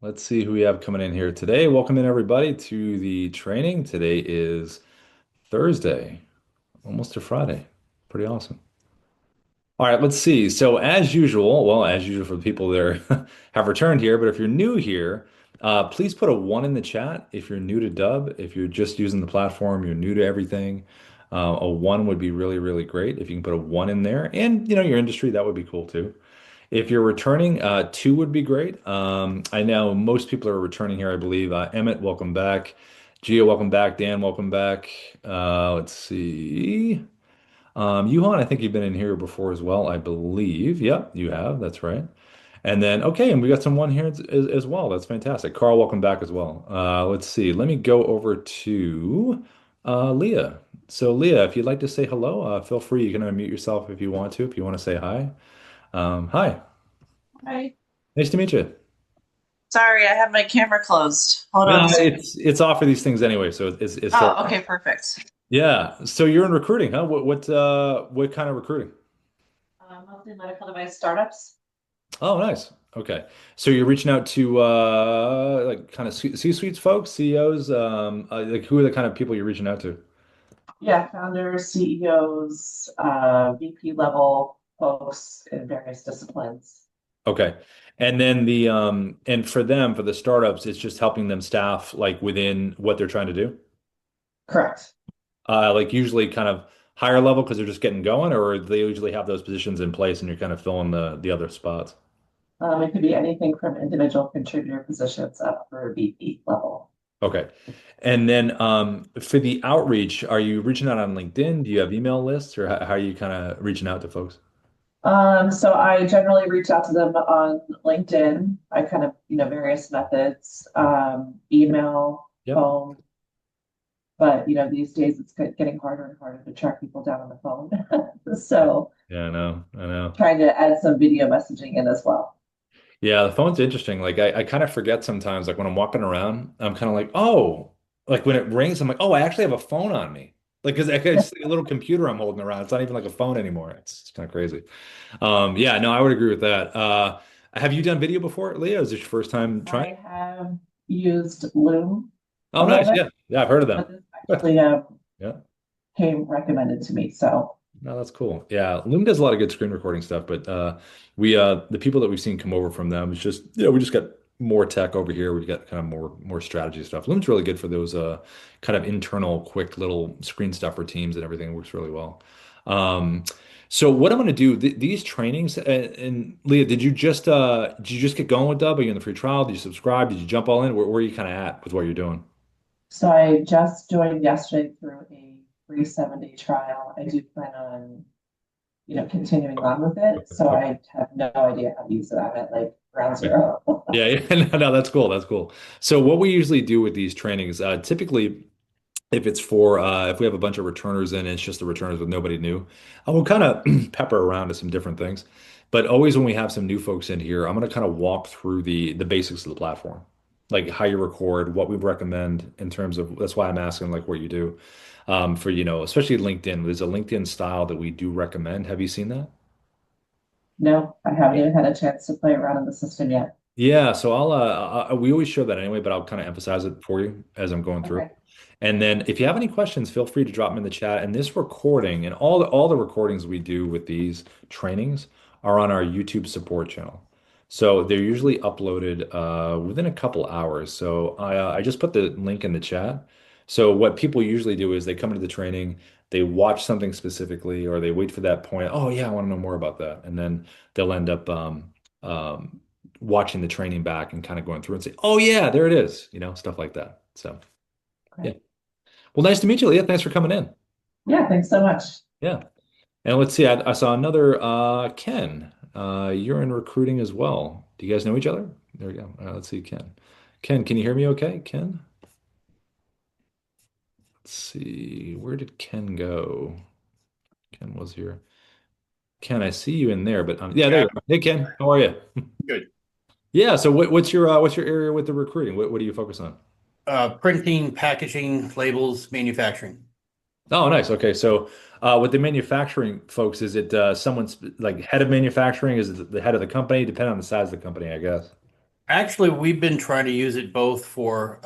Let's see who we have coming in here today. Welcome in everybody to the training. Today is Thursday, almost to Friday. Pretty awesome. All right, let's see. So as usual, well, as usual for the people that have returned here, but if you're new here, please put a one in the chat if you're new to Dubb. If you're just using the platform, you're new to everything. A one would be really, really great. If you can put a one in there and your industry, that would be cool too. If you're returning, two would be great. I know most people are returning here, I believe. Emmett, welcome back. Gia, welcome back. Dan, welcome back. Let's see. Yuhan, I think you've been in here before as well, I believe. Yep, you have. That's right. And then, okay, and we got someone here as well. That's fantastic. Carl, welcome back as well. Let's see. Let me go over to Leah. So, Leah, if you'd like to say hello, feel free. You can unmute yourself if you want to, if you want to say hi. Hi. Hi. Nice to meet you. Sorry, I have my camera closed. Hold on No, a second. it's off for these things anyway, so it's still Oh, okay, perfect. yeah. So you're in recruiting, huh? What kind of recruiting? Mostly medical device startups. Oh, nice. Okay. So you're reaching out to like kind of C-suites folks, CEOs, like who are the kind of people you're reaching out to? Yeah, founders, CEOs, VP level folks in various disciplines. Okay. And then and for them, for the startups, it's just helping them staff like within what they're trying to do. Correct. Like usually kind of higher level because they're just getting going, or they usually have those positions in place and you're kind of filling the other spots. It could be anything from individual contributor positions up for VP level. Okay. And then for the outreach, are you reaching out on LinkedIn? Do you have email lists or how are you kind of reaching out to folks? So I generally reach out to them on LinkedIn. I kind of, various methods, email, Yep. phone. But these days it's getting harder and harder to track people down on the phone. So Yeah, I know. I know. trying to add some video messaging in as well. Yeah, the phone's interesting. Like I kind of forget sometimes, like when I'm walking around, I'm kind of like, oh, like when it rings, I'm like, oh, I actually have a phone on me. Like, because it's like a little computer I'm holding around. It's not even like a phone anymore. It's kind of crazy. Yeah, no, I would agree with that. Have you done video before, Leah? Is this your first time trying? I have used Loom Oh, a little nice. bit, Yeah. Yeah, I've heard of but them. this actually Yeah. came recommended to me. So No, that's cool. Yeah, Loom does a lot of good screen recording stuff, but we the people that we've seen come over from them, it's just we just got more tech over here. We've got kind of more strategy stuff. Loom's really good for those kind of internal, quick little screen stuff for teams and everything. It works really well. Um, so what I'm going to do these trainings and Leah, did you just get going with Dub? Are you in the free trial? Did you subscribe? Did you jump all in? Where are you kind of at with what you're doing? so I just joined yesterday through a free 7-day trial. I do plan on, continuing on with it. So Okay. I have no idea how to use it. I'm at like ground zero. Yeah, yeah, no, that's cool. That's cool. So what we usually do with these trainings, typically if it's for if we have a bunch of returners in, it's just the returners with nobody new. I will kind of pepper around to some different things. But always when we have some new folks in here, I'm going to kind of walk through the basics of the platform, like how you record, what we recommend in terms of. That's why I'm asking like what you do for especially LinkedIn. There's a LinkedIn style that we do recommend. Have you seen that? No, I haven't even had a chance to play around in the system yet. Yeah, so we always show that anyway, but I'll kind of emphasize it for you as I'm going through. Okay. And then if you have any questions, feel free to drop them in the chat. And this recording and all the recordings we do with these trainings are on our YouTube support channel. So they're usually uploaded within a couple hours. So I just put the link in the chat. So what people usually do is they come into the training, they watch something specifically, or they wait for that point. Oh yeah, I want to know more about that, and then they'll end up um, watching the training back and kind of going through and say, "Oh yeah, there it is," stuff like that. So yeah. Okay. Well, nice to meet you, Leah. Thanks for coming in. Yeah, thanks so much. Yeah. And let's see, I saw another Ken. You're in recruiting as well. Do you guys know each other? There we go. Let's see, Ken. Ken, can you hear me okay? Ken? Let's see. Where did Ken go? Ken was here. Ken, I see you in there, but yeah, there Yeah, you are. Hey Ken, how are you? good. Yeah, so what's your area with the recruiting? What do you focus on? Printing, packaging, labels, manufacturing. Oh, nice. Okay. So, with the manufacturing folks, is it someone's like head of manufacturing? Is it the head of the company? Depending on the size of the company, I guess. Actually, we've been trying to use it both for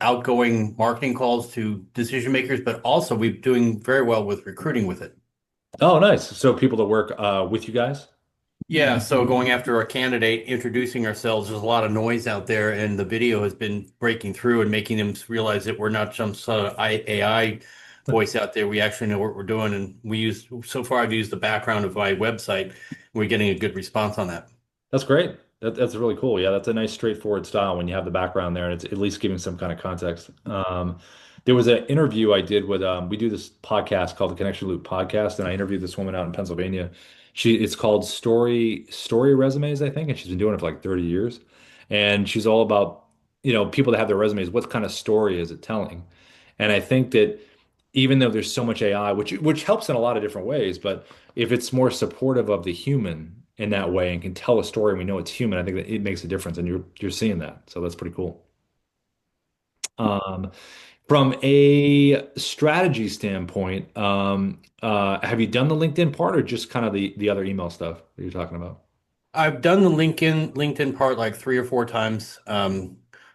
outgoing marketing calls to decision makers, but also we're doing very well with recruiting with it. Oh, nice. So people that work with you guys? Yeah, so going after a candidate, introducing ourselves, there's a lot of noise out there, and the video has been breaking through and making them realize that we're not some sort of AI voice out there. We actually know what we're doing, and so far I've used the background of my website. We're getting a good response on that. That's great. That's really cool. Yeah, that's a nice straightforward style when you have the background there and it's at least giving some kind of context. There was an interview I did with we do this podcast called the Connection Loop Podcast, and I interviewed this woman out in Pennsylvania. It's called Story Resumes, I think, and she's been doing it for like 30 years. And she's all about, people that have their resumes, what kind of story is it telling? And I think that even though there's so much AI, which helps in a lot of different ways, but if it's more supportive of the human in that way and can tell a story and we know it's human, I think that it makes a difference, and you're seeing that. So that's pretty cool. Um, from a strategy standpoint, have you done the LinkedIn part or just kind of the other email stuff that you're talking about? I've done the LinkedIn part like 3 or 4 times.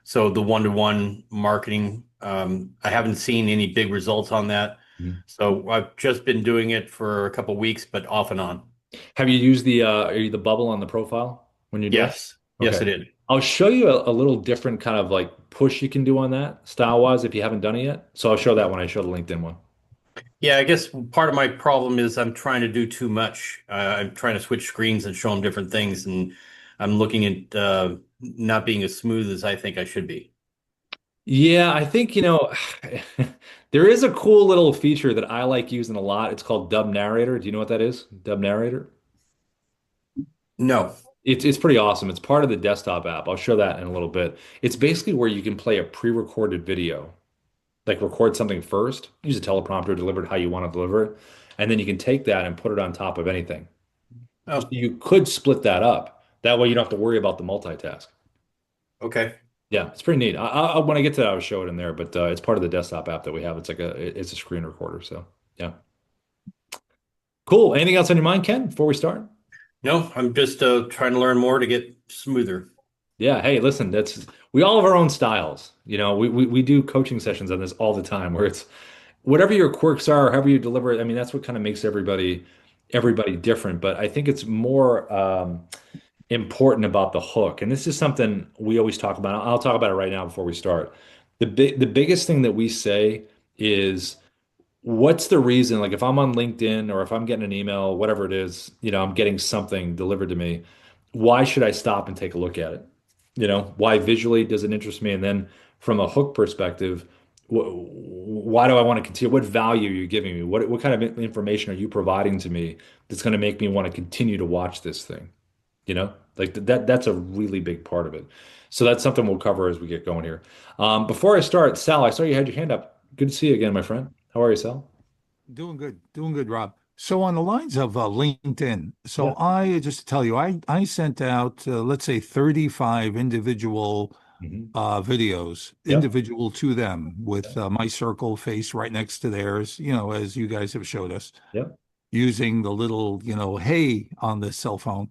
So the one-to-one marketing, I haven't seen any big results on that. Mhm. So I've just been doing it for a couple weeks, but off and on. Have you used the bubble on the profile when you do it? Yes, yes, Okay. I did. I'll show you a little different kind of like push you can do on that style wise if you haven't done it yet. So I'll show that when I show the LinkedIn one. Yeah, I guess part of my problem is I'm trying to do too much. I'm trying to switch screens and show them different things, and I'm looking at not being as smooth as I think I should be. Yeah, I think, there is a cool little feature that I like using a lot. It's called Dubb Narrator. Do you know what that is? Dubb Narrator? No. It's pretty awesome. It's part of the desktop app. I'll show that in a little bit. It's basically where you can play a pre-recorded video, like record something first, use a teleprompter, deliver it how you want to deliver it, and then you can take that and put it on top of anything. So Oh, you could split that up. That way you don't have to worry about the multitask. okay. Yeah, it's pretty neat. When I get to that, I'll show it in there, but it's part of the desktop app that we have. It's a screen recorder. So yeah, cool. Anything else on your mind, Ken, before we start? No, I'm just trying to learn more to get smoother. Yeah. Hey, listen, we all have our own styles. We do coaching sessions on this all the time, where it's whatever your quirks are, however you deliver it. I mean, that's what kind of makes everybody different. But I think it's more important about the hook. And this is something we always talk about. I'll talk about it right now before we start. The biggest thing that we say is, what's the reason? Like if I'm on LinkedIn or if I'm getting an email, whatever it is, I'm getting something delivered to me. Why should I stop and take a look at it? Why visually does it interest me? And then from a hook perspective, why do I want to continue? What value are you giving me? What kind of information are you providing to me that's going to make me want to continue to watch this thing? Like that's a really big part of it. So that's something we'll cover as we get going here. Before I start, Sal, I saw you had your hand up. Good to see you again, my friend. How are you, Sal? Doing good, Rob. So on the lines of LinkedIn, Yeah. so I just to tell you, I sent out let's say 35 individual Hmm. videos, Yep. individual to them, with Yep. my circle face right next to theirs, as you guys have showed us, Yep. using the little, hey on the cell phone.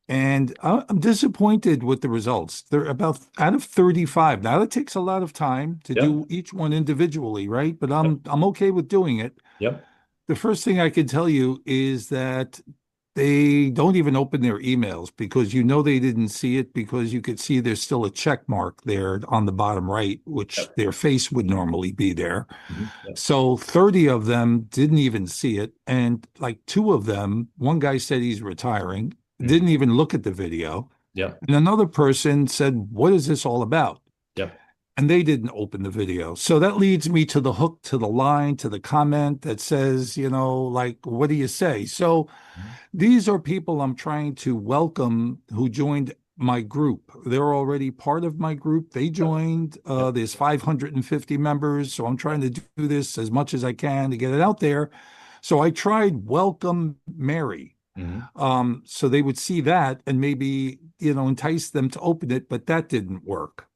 And I'm disappointed with the results. They're about out of 35. Now it takes a lot of time to Yep. do each one individually, right? But Yep. I'm okay with doing it. Yep. The first thing I can tell you is that they don't even open their emails, because they didn't see it, because you could see there's still a check mark there on the bottom right, which Yep. their face would normally be there. Yep. So 30 of them didn't even see it. And like two of them, one guy said he's retiring, Mhm. didn't even look at the video. Yep. And another person said, "What is this all about?" Yep. And they didn't open the video. So that leads me to the hook, to the line, to the comment that says, like, what do you say? So Mhm. these are people I'm trying to welcome who joined my group. They're already part of my group. They Yep. joined. Yep. There's 550 members. So I'm trying to do this as much as I can to get it out there. So I tried Welcome Mary. Mhm. So they would see that and maybe, entice them to open it, but that didn't work.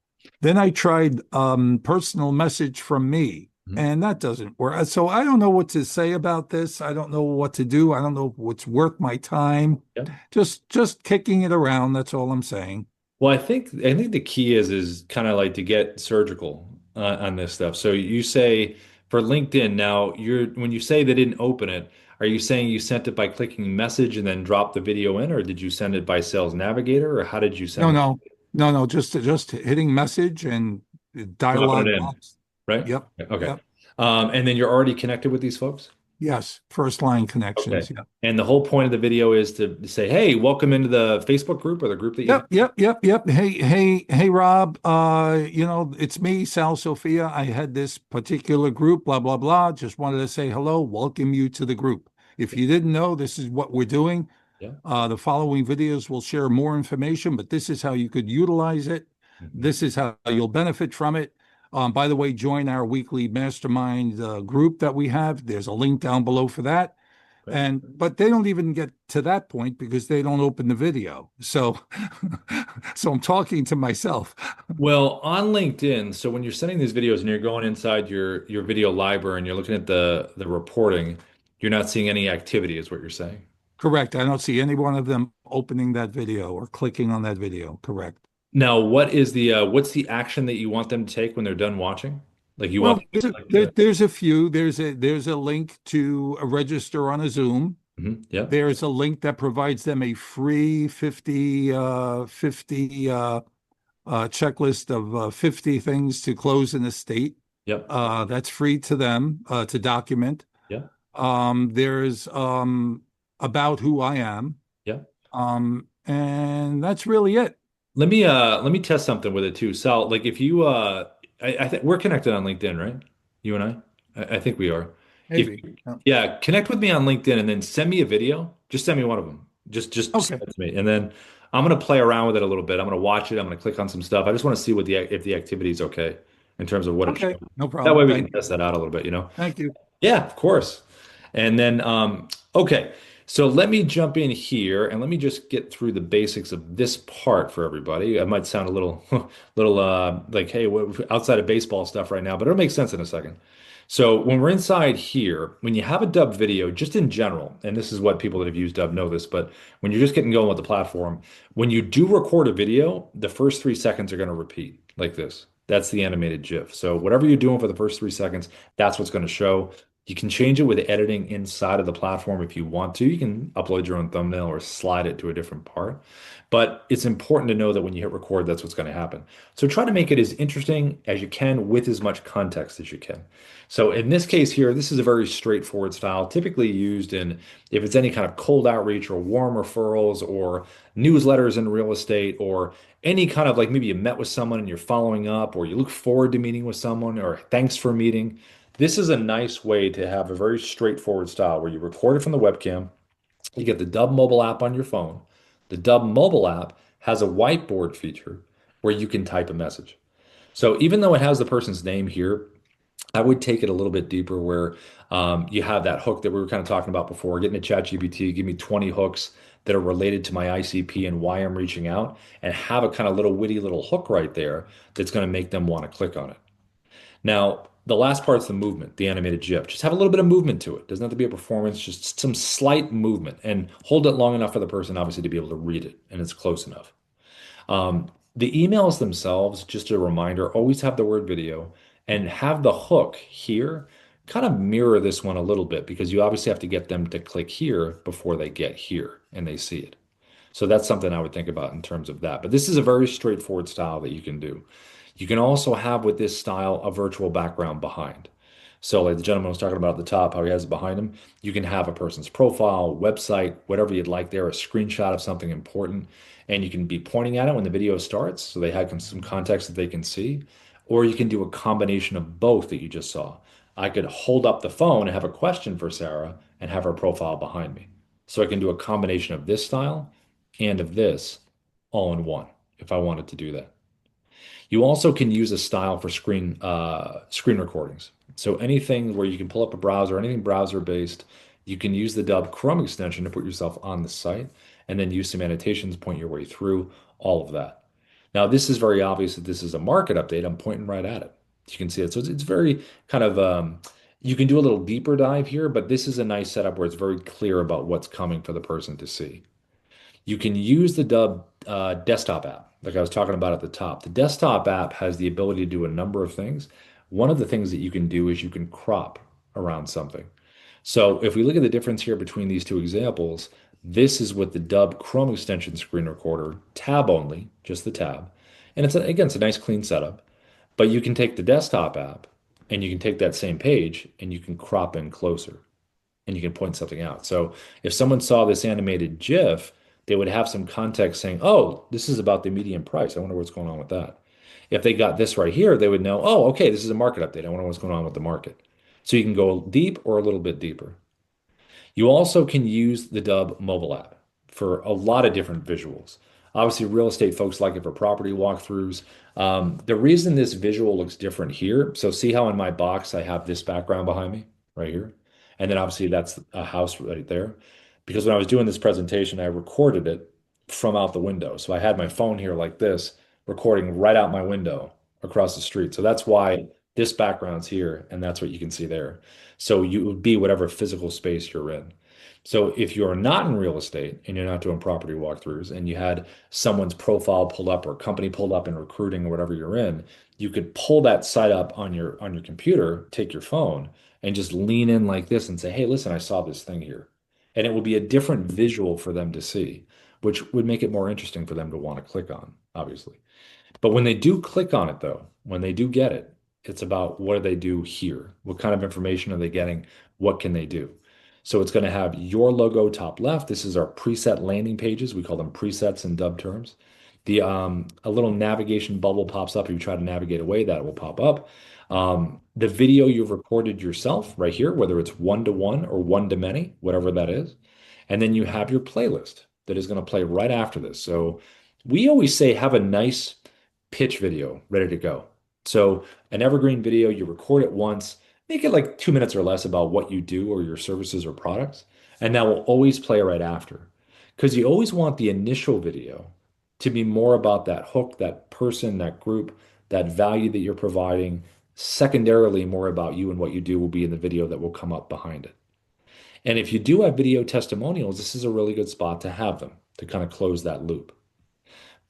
Then I tried personal message from me, Mhm. and that doesn't work. So I don't know what to say about this. I don't know what to do. I don't know what's worth my time. Yep. Just kicking it around. That's all I'm saying. Well, I think the key is kind of like to get surgical on this stuff. So you say for LinkedIn now, you're when you say they didn't open it, are you saying you sent it by clicking message and then drop the video in, or did you send it by Sales Navigator, or how did you No, send it? no, no, no, just hitting message and Dropping dialogue it in, box. right? Yep, Okay. yep. And then you're already connected with these folks? Yes, first line Okay. connections. Yep. And the whole point of the video is to say, hey, welcome into the Facebook group or the group that you have. Yep, yep, yep, yep. Hey, Rob. It's me, Sal Sophia. I had this particular group, blah, blah, blah. Just wanted to say hello, welcome you to the group. If you didn't know, this is what we're doing. Yeah. The following videos will share more information, but this is how you could utilize it. Mhm. This is how you'll benefit from it. By the way, join our weekly mastermind group that we have. There's a link down below for that. Great. And but they don't even get to that point because they don't open the video. So so I'm talking to myself. Well, on LinkedIn, so when you're sending these videos and you're going inside your video library and you're looking at the reporting, you're not seeing any activity, is what you're saying. Correct. I don't see any one of them opening that video or clicking on that video. Correct. Now, what's the action that you want them to take when they're done watching? Like you want Well, them to there's a few. There's a link to register on a Zoom. Yep, There's a link that provides them a free 50 checklist of 50 things to close an estate. yep, That's free to them to document. yep, There's about who I am. yep. And that's really it. Let me test something with it too. Sal, like if you I think we're connected on LinkedIn, right? You and I think we are. If Maybe. Yeah. Yeah, connect with me on LinkedIn and then send me a video. Just send me one of them. Just send Okay. it to me. And then I'm gonna play around with it a little bit. I'm gonna watch it. I'm gonna click on some stuff. I just want to see what the if the activity is okay in terms of what it Okay. shows. No That problem. way we can Thank you. test that out a little bit, you know? Thank you. Yeah, of course. And then, okay, so let me jump in here and let me just get through the basics of this part for everybody. It might sound a little, little like, hey, outside of baseball stuff right now, but it'll make sense in a second. So when we're inside here, when you have a Dubb video, just in general, and this is what people that have used Dubb know this, but when you're just getting going with the platform, when you do record a video, the first 3 seconds are going to repeat like this. That's the animated GIF. So whatever you're doing for the first 3 seconds, that's what's going to show. You can change it with editing inside of the platform if you want to. You can upload your own thumbnail or slide it to a different part. But it's important to know that when you hit record, that's what's going to happen. So try to make it as interesting as you can with as much context as you can. So in this case here, this is a very straightforward style, typically used in if it's any kind of cold outreach or warm referrals or newsletters in real estate or any kind of like maybe you met with someone and you're following up or you look forward to meeting with someone or thanks for meeting. This is a nice way to have a very straightforward style where you record it from the webcam. You get the Dubb mobile app on your phone. The Dubb mobile app has a whiteboard feature where you can type a message. So even though it has the person's name here, I would take it a little bit deeper where you have that hook that we were kind of talking about before, getting to ChatGPT, give me 20 hooks that are related to my ICP and why I'm reaching out, and have a kind of little witty little hook right there that's going to make them want to click on it. Now, the last part's the movement, the animated GIF. Just have a little bit of movement to it. Doesn't have to be a performance, just some slight movement and hold it long enough for the person obviously to be able to read it and it's close enough. The emails themselves, just a reminder, always have the word video and have the hook here kind of mirror this one a little bit because you obviously have to get them to click here before they get here and they see it. So that's something I would think about in terms of that. But this is a very straightforward style that you can do. You can also have with this style a virtual background behind. So like the gentleman was talking about at the top, how he has it behind him, you can have a person's profile, website, whatever you'd like there, a screenshot of something important, and you can be pointing at it when the video starts so they have some context that they can see. Or you can do a combination of both that you just saw. I could hold up the phone and have a question for Sarah and have her profile behind me. So I can do a combination of this style and of this all in one if I wanted to do that. You also can use a style for screen recordings. So anything where you can pull up a browser, anything browser based, you can use the Dubb Chrome extension to put yourself on the site and then use some annotations, point your way through all of that. Now, this is very obvious that this is a market update. I'm pointing right at it. You can see it. So it's very kind of, you can do a little deeper dive here, but this is a nice setup where it's very clear about what's coming for the person to see. You can use the Dubb desktop app. like I was talking about at the top. The desktop app has the ability to do a number of things. One of the things that you can do is you can crop around something. So if we look at the difference here between these two examples, this is with the Dubb Chrome extension screen recorder, tab only, just the tab. And again, it's a nice clean setup. But you can take the desktop app and you can take that same page and you can crop in closer and you can point something out. So if someone saw this animated GIF, they would have some context saying, oh, this is about the median price. I wonder what's going on with that. If they got this right here, they would know, oh, okay, this is a market update. I wonder what's going on with the market. So you can go deep or a little bit deeper. You also can use the Dubb mobile app for a lot of different visuals. Obviously, real estate folks like it for property walkthroughs. The reason this visual looks different here, so see how in my box I have this background behind me right here? And then obviously that's a house right there. Because when I was doing this presentation, I recorded it from out the window. So I had my phone here like this, recording right out my window across the street. So that's why this background's here, and that's what you can see there. So you would be whatever physical space you're in. So if you're not in real estate and you're not doing property walkthroughs and you had someone's profile pulled up or company pulled up in recruiting or whatever you're in, you could pull that site up on your computer, take your phone, and just lean in like this and say, "Hey, listen, I saw this thing here." And it will be a different visual for them to see, which would make it more interesting for them to want to click on, obviously. But when they do click on it, though, when they do get it, it's about what do they do here? What kind of information are they getting? What can they do? So it's going to have your logo top left. This is our preset landing pages. We call them presets in Dubb terms. A little navigation bubble pops up. If you try to navigate away, that will pop up. The video you've recorded yourself right here, whether it's one-to-one or one-to-many, whatever that is. And then you have your playlist that is going to play right after this. So we always say have a nice pitch video ready to go. So an evergreen video, you record it once, make it like 2 minutes or less about what you do or your services or products, and that will always play right after. Because you always want the initial video to be more about that hook, that person, that group, that value that you're providing. Secondarily, more about you and what you do will be in the video that will come up behind it. And if you do have video testimonials, this is a really good spot to have them to kind of close that loop.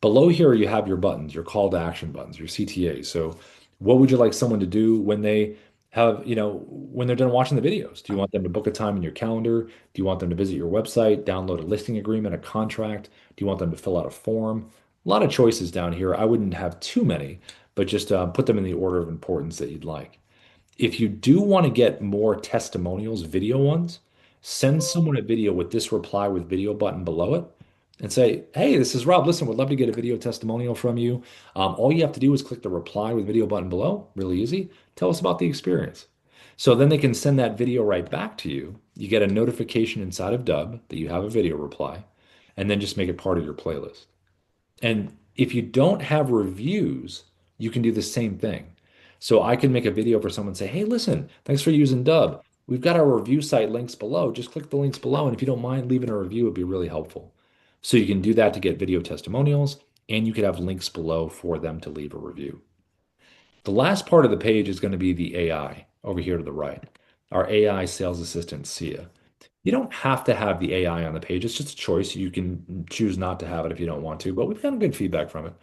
Below here, you have your buttons, your call to action buttons, your CTAs. So what would you like someone to do when they have, when they're done watching the videos? Do you want them to book a time in your calendar? Do you want them to visit your website, download a listing agreement, a contract? Do you want them to fill out a form? A lot of choices down here. I wouldn't have too many, but just put them in the order of importance that you'd like. If you do want to get more testimonials, video ones, send someone a video with this reply with video button below it and say, hey, this is Rob. Listen, would love to get a video testimonial from you. All you have to do is click the reply with video button below. Really easy. Tell us about the experience. So then they can send that video right back to you. You get a notification inside of Dubb that you have a video reply, and then just make it part of your playlist. And if you don't have reviews, you can do the same thing. So I can make a video for someone and say, hey, listen, thanks for using Dubb. We've got our review site links below. Just click the links below. And if you don't mind leaving a review, it'd be really helpful. So you can do that to get video testimonials, and you could have links below for them to leave a review. The last part of the page is going to be the AI over here to the right. Our AI sales assistant, Sia. You don't have to have the AI on the page. It's just a choice. You can choose not to have it if you don't want to, but we've gotten good feedback from it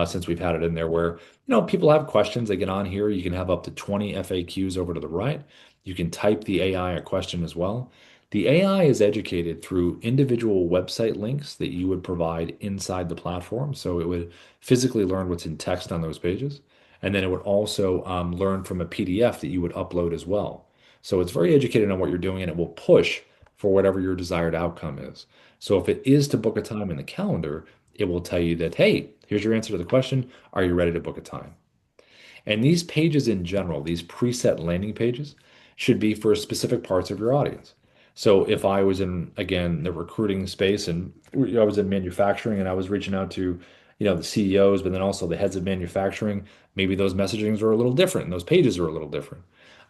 since we've had it in there where, people have questions. They get on here. You can have up to 20 FAQs over to the right. You can type the AI a question as well. The AI is educated through individual website links that you would provide inside the platform. So it would physically learn what's in text on those pages. And then it would also learn from a PDF that you would upload as well. So it's very educated on what you're doing, and it will push for whatever your desired outcome is. So if it is to book a time in the calendar, it will tell you that, hey, here's your answer to the question. Are you ready to book a time? And these pages in general, these preset landing pages, should be for specific parts of your audience. So if I was in, again, the recruiting space and I was in manufacturing and I was reaching out to, the CEOs, but then also the heads of manufacturing, maybe those messagings are a little different and those pages are a little different.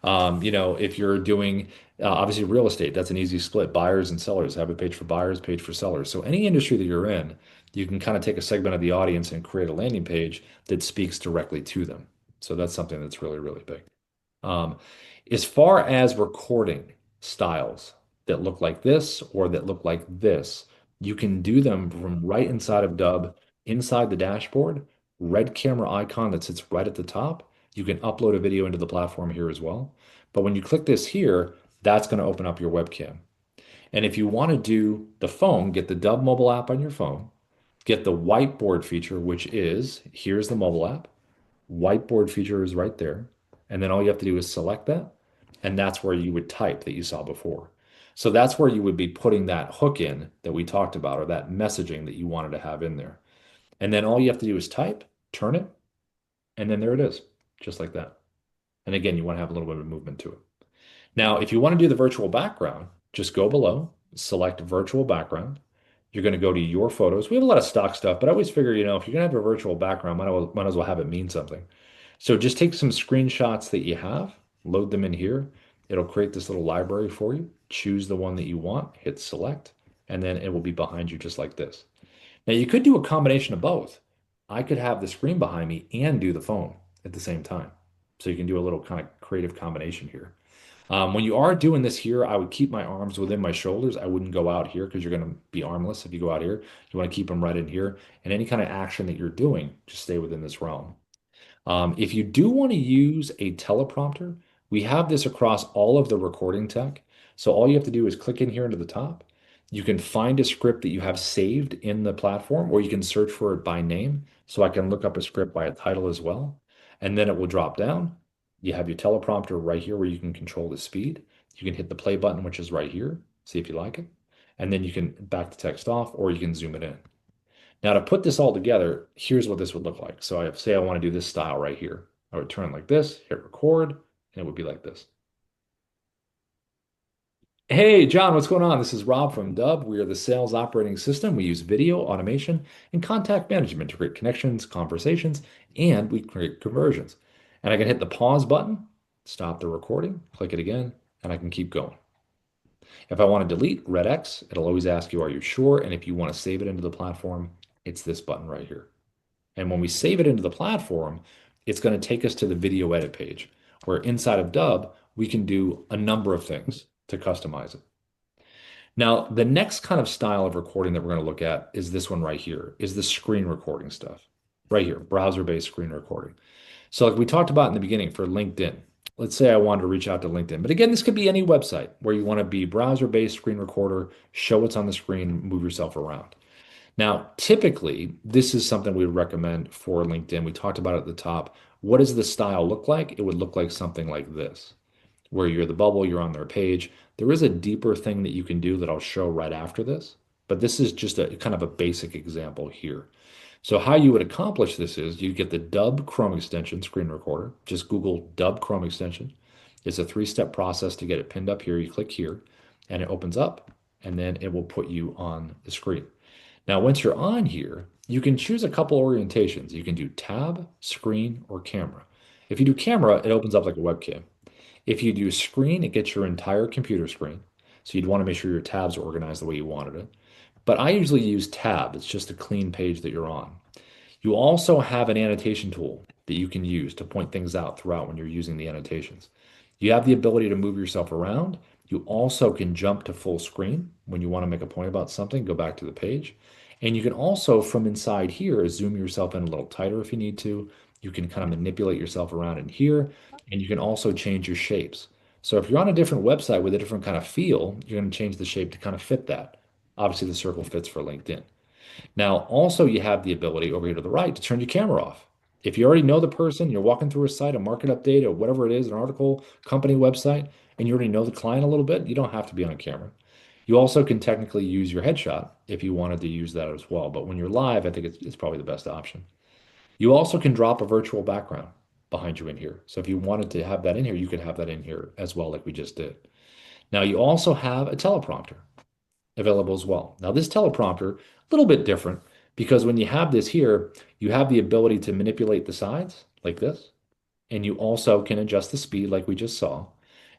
If you're doing obviously real estate, that's an easy split. Buyers and sellers have a page for buyers, page for sellers. So any industry that you're in, you can kind of take a segment of the audience and create a landing page that speaks directly to them. So that's something that's really, really big. Um, as far as recording styles that look like this or that look like this, you can do them from right inside of Dubb inside the dashboard, red camera icon that sits right at the top. You can upload a video into the platform here as well. But when you click this here, that's going to open up your webcam. And if you want to do the phone, get the Dubb mobile app on your phone, get the whiteboard feature, which is here's the mobile app. Whiteboard feature is right there. And then all you have to do is select that. And that's where you would type that you saw before. So that's where you would be putting that hook in that we talked about, or that messaging that you wanted to have in there. And then all you have to do is type, turn it, and then there it is, just like that. And again, you want to have a little bit of movement to it. Now, if you want to do the virtual background, just go below, select virtual background. You're going to go to your photos. We have a lot of stock stuff, but I always figure, if you're going to have a virtual background, might as well have it mean something. So just take some screenshots that you have, load them in here. It'll create this little library for you. Choose the one that you want, hit select, and then it will be behind you just like this. Now you could do a combination of both. I could have the screen behind me and do the phone at the same time. So you can do a little kind of creative combination here. When you are doing this here, I would keep my arms within my shoulders. I wouldn't go out here because you're going to be armless if you go out here. You want to keep them right in here. And any kind of action that you're doing, just stay within this realm. If you do want to use a teleprompter, we have this across all of the recording tech. So all you have to do is click in here into the top. You can find a script that you have saved in the platform, or you can search for it by name. So I can look up a script by a title as well. And then it will drop down. You have your teleprompter right here where you can control the speed. You can hit the play button, which is right here. See if you like it. And then you can back the text off, or you can zoom it in. Now to put this all together, here's what this would look like. So say I want to do this style right here. I would turn like this, hit record, and it would be like this. Hey, John, what's going on? This is Rob from Dubb. We are the sales operating system. We use video, automation, and contact management to create connections, conversations, and we create conversions. And I can hit the pause button, stop the recording, click it again, and I can keep going. If I want to delete, red X, it'll always ask you, are you sure? And if you want to save it into the platform, it's this button right here. And when we save it into the platform, it's going to take us to the video edit page, where inside of Dubb, we can do a number of things to customize it. Now, the next kind of style of recording that we're going to look at is this one right here, is the screen recording stuff. Right here, browser-based screen recording. So like we talked about in the beginning for LinkedIn, let's say I wanted to reach out to LinkedIn. But again, this could be any website where you want to be browser-based screen recorder, show what's on the screen, move yourself around. Now, typically, this is something we would recommend for LinkedIn. We talked about it at the top. What does the style look like? It would look like something like this, where you're the bubble, you're on their page. There is a deeper thing that you can do that I'll show right after this, but this is just a kind of a basic example here. So how you would accomplish this is you get the Dubb Chrome extension screen recorder. Just Google Dubb Chrome extension. It's a three-step process to get it pinned up here. You click here and it opens up and then it will put you on the screen. Now, once you're on here, you can choose a couple orientations. You can do tab, screen, or camera. If you do camera, it opens up like a webcam. If you do screen, it gets your entire computer screen. So you'd want to make sure your tabs are organized the way you wanted it. But I usually use tab. It's just a clean page that you're on. You also have an annotation tool that you can use to point things out throughout when you're using the annotations. You have the ability to move yourself around. You also can jump to full screen when you want to make a point about something, go back to the page. And you can also, from inside here, zoom yourself in a little tighter if you need to. You can kind of manipulate yourself around in here, and you can also change your shapes. So if you're on a different website with a different kind of feel, you're going to change the shape to kind of fit that. Obviously, the circle fits for LinkedIn. Now, also, you have the ability over here to the right to turn your camera off. If you already know the person, you're walking through a site, a market update, or whatever it is, an article, company website, and you already know the client a little bit, you don't have to be on camera. You also can technically use your headshot if you wanted to use that as well. But when you're live, I think it's probably the best option. You also can drop a virtual background behind you in here. So if you wanted to have that in here, you could have that in here as well, like we just did. Now, you also have a teleprompter available as well. Now, this teleprompter, a little bit different because when you have this here, you have the ability to manipulate the sides like this. And you also can adjust the speed like we just saw.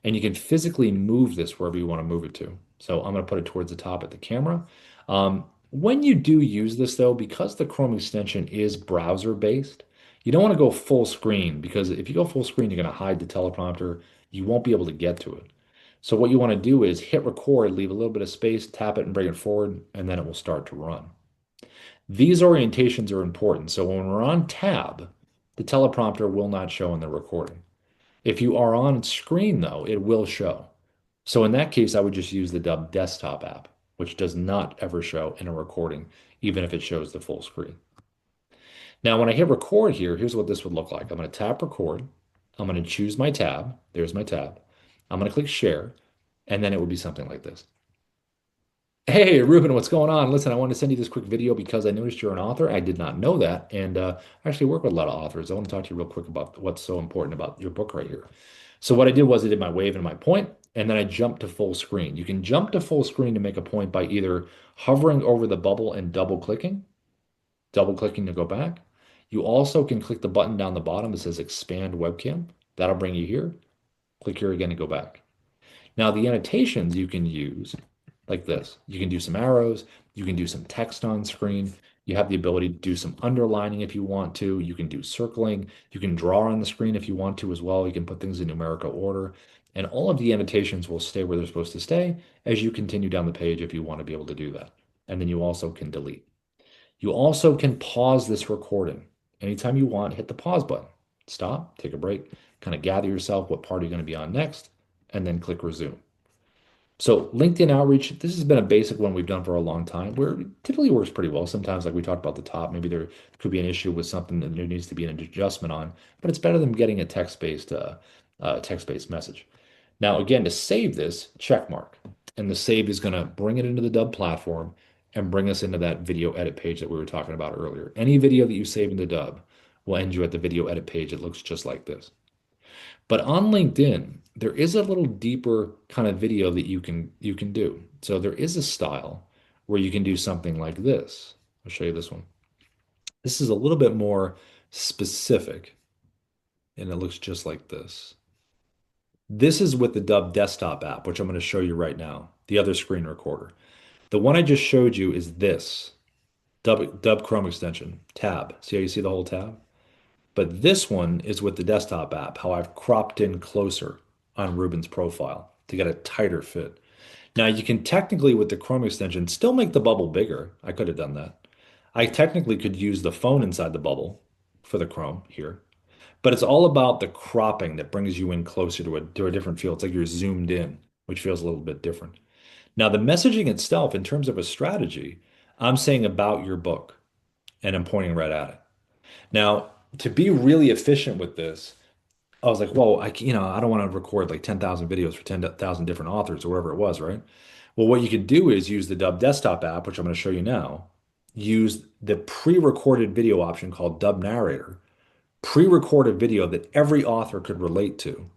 And you can physically move this wherever you want to move it to. So I'm going to put it towards the top at the camera. When you do use this though, because the Chrome extension is browser based, you don't want to go full screen because if you go full screen, you're going to hide the teleprompter. You won't be able to get to it. So what you want to do is hit record, leave a little bit of space, tap it and bring it forward, and then it will start to run. These orientations are important. So when we're on tab, the teleprompter will not show in the recording. If you are on screen, though, it will show. So in that case, I would just use the Dubb desktop app, which does not ever show in a recording, even if it shows the full screen. Now, when I hit record here, here's what this would look like. I'm going to tap record. I'm going to choose my tab. There's my tab. I'm going to click share, and then it would be something like this. Hey, Ruben, what's going on? Listen, I wanted to send you this quick video because I noticed you're an author. I did not know that. And I actually work with a lot of authors. I want to talk to you real quick about what's so important about your book right here. So what I did was I did my wave and my point, and then I jumped to full screen. You can jump to full screen to make a point by either hovering over the bubble and double clicking to go back. You also can click the button down the bottom that says expand webcam. That'll bring you here. Click here again to go back. Now, the annotations you can use like this. You can do some arrows. You can do some text on screen. You have the ability to do some underlining if you want to. You can do circling. You can draw on the screen if you want to as well. You can put things in numerical order. And all of the annotations will stay where they're supposed to stay as you continue down the page if you want to be able to do that. And then you also can delete. You also can pause this recording. Anytime you want, hit the pause button. Stop, take a break, kind of gather yourself what part are you going to be on next, and then click resume. So LinkedIn outreach, this has been a basic one we've done for a long time where it typically works pretty well. Sometimes, like we talked about at the top, maybe there could be an issue with something that there needs to be an adjustment on, but it's better than getting a text-based message. Now, again, to save this, check mark. And the save is going to bring it into the Dubb platform and bring us into that video edit page that we were talking about earlier. Any video that you save in the Dubb will end you at the video edit page. It looks just like this. But on LinkedIn, there is a little deeper kind of video that you can do. So there is a style where you can do something like this. I'll show you this one. This is a little bit more specific, and it looks just like this. This is with the Dubb desktop app, which I'm going to show you right now, the other screen recorder. The one I just showed you is this, Dubb Chrome extension, tab. See how you see the whole tab? But this one is with the desktop app, how I've cropped in closer on Ruben's profile to get a tighter fit. Now you can technically, with the Chrome extension, still make the bubble bigger. I could have done that. I technically could use the phone inside the bubble for the Chrome here, but it's all about the cropping that brings you in closer to a different feel. It's like you're zoomed in, which feels a little bit different. Now, the messaging itself, in terms of a strategy, I'm saying about your book, and I'm pointing right at it. Now, to be really efficient with this, I was like, well, I don't want to record like 10,000 videos for 10,000 different authors or whatever it was, right? Well, what you could do is use the Dubb desktop app, which I'm going to show you now, use the pre-recorded video option called Dubb Narrator, pre-recorded video that every author could relate to.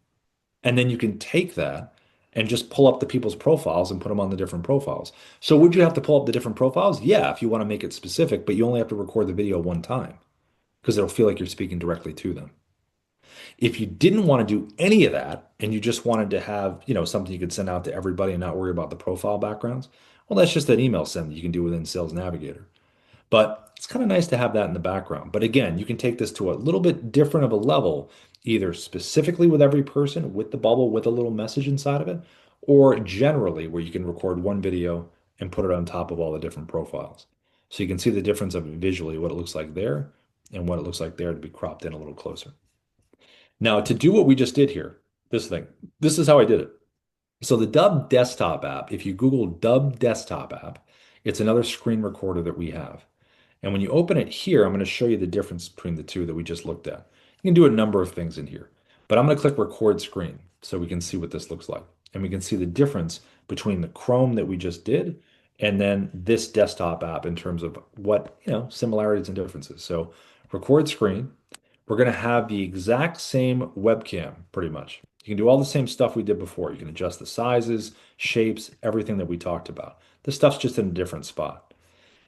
And then you can take that and just pull up the people's profiles and put them on the different profiles. So would you have to pull up the different profiles? Yeah, if you want to make it specific, but you only have to record the video one time because it'll feel like you're speaking directly to them. If you didn't want to do any of that and you just wanted to have, something you could send out to everybody and not worry about the profile backgrounds, well, that's just an email send that you can do within Sales Navigator. But it's kind of nice to have that in the background. But again, you can take this to a little bit different of a level, either specifically with every person, with the bubble, with a little message inside of it, or generally where you can record one video and put it on top of all the different profiles. So you can see the difference of visually what it looks like there and what it looks like there to be cropped in a little closer. Now, to do what we just did here, this is how I did it. So the Dubb desktop app, if you Google Dubb desktop app, it's another screen recorder that we have. And when you open it here, I'm going to show you the difference between the two that we just looked at. You can do a number of things in here, but I'm going to click record screen so we can see what this looks like. And we can see the difference between the Chrome that we just did and then this desktop app in terms of what, similarities and differences. So record screen, we're going to have the exact same webcam pretty much. You can do all the same stuff we did before. You can adjust the sizes, shapes, everything that we talked about. This stuff's just in a different spot.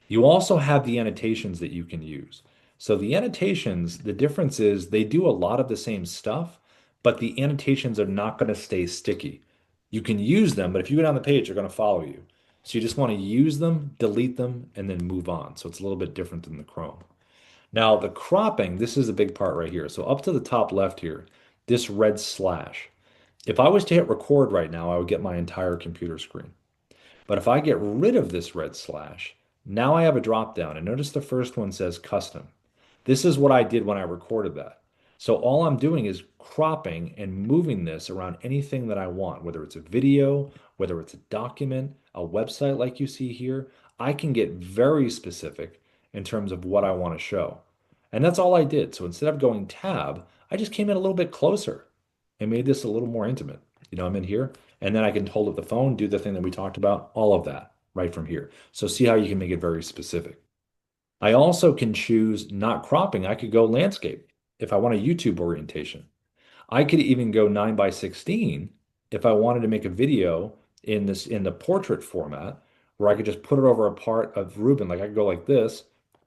You also have the annotations that you can use. So the annotations, the difference is they do a lot of the same stuff, but the annotations are not going to stay sticky. You can use them, but if you go down the page, they're going to follow you. So you just want to use them, delete them, and then move on. So it's a little bit different than the Chrome. Now, the cropping, this is a big part right here. So up to the top left here, this red slash. If I was to hit record right now, I would get my entire computer screen. But if I get rid of this red slash, Now I have a drop down, and notice the first one says custom. This is what I did when I recorded that. So all I'm doing is cropping and moving this around anything that I want, whether it's a video, whether it's a document, a website like you see here. I can get very specific in terms of what I want to show. And that's all I did. So instead of going tab, I just came in a little bit closer and made this a little more intimate. I'm in here, and then I can hold up the phone, do the thing that we talked about, all of that right from here. So see how you can make it very specific. I also can choose not cropping. I could go landscape if I want a YouTube orientation. I could even go 9 by 16 if I wanted to make a video in the portrait format where I could just put it over a part of Ruben. Like I could go like this,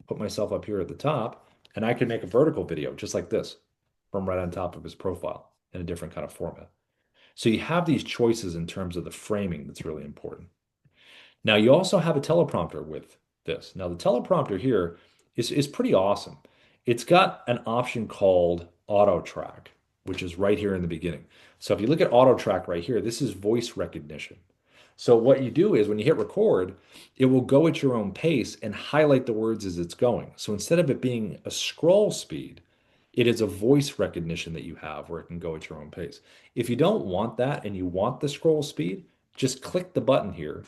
put myself up here at the top, and I could make a vertical video just like this from right on top of his profile in a different kind of format. So you have these choices in terms of the framing that's really important. Now you also have a teleprompter with this. Now the teleprompter here is pretty awesome. It's got an option called auto track, which is right here in the beginning. So if you look at auto track right here, this is voice recognition. So what you do is when you hit record, it will go at your own pace and highlight the words as it's going. So instead of it being a scroll speed, it is a voice recognition that you have where it can go at your own pace. If you don't want that and you want the scroll speed, just click the button here.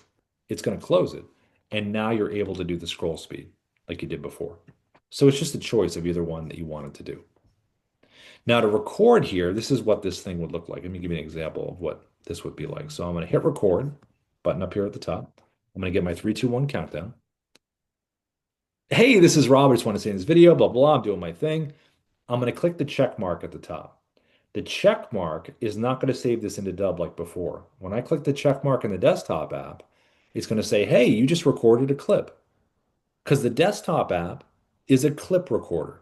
It's going to close it. And now you're able to do the scroll speed like you did before. So it's just a choice of either one that you wanted to do. Now to record here, this is what this thing would look like. Let me give you an example of what this would be like. So I'm going to hit record, button up here at the top. I'm going to get my 3, 2, 1 countdown. Hey, this is Rob. I just want to say in this video, blah, blah, I'm doing my thing. I'm going to click the check mark at the top. The check mark is not going to save this into Dubb like before. When I click the check mark in the desktop app, it's going to say, hey, you just recorded a clip. Because the desktop app is a clip recorder.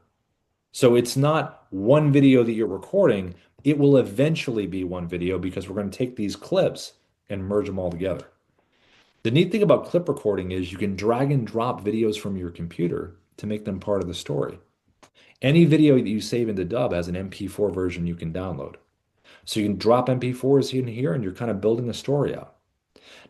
So it's not one video that you're recording. It will eventually be one video because we're going to take these clips and merge them all together. The neat thing about clip recording is you can drag and drop videos from your computer to make them part of the story. Any video that you save into Dubb has an MP4 version you can download. So you can drop MP4s in here and you're kind of building a story out.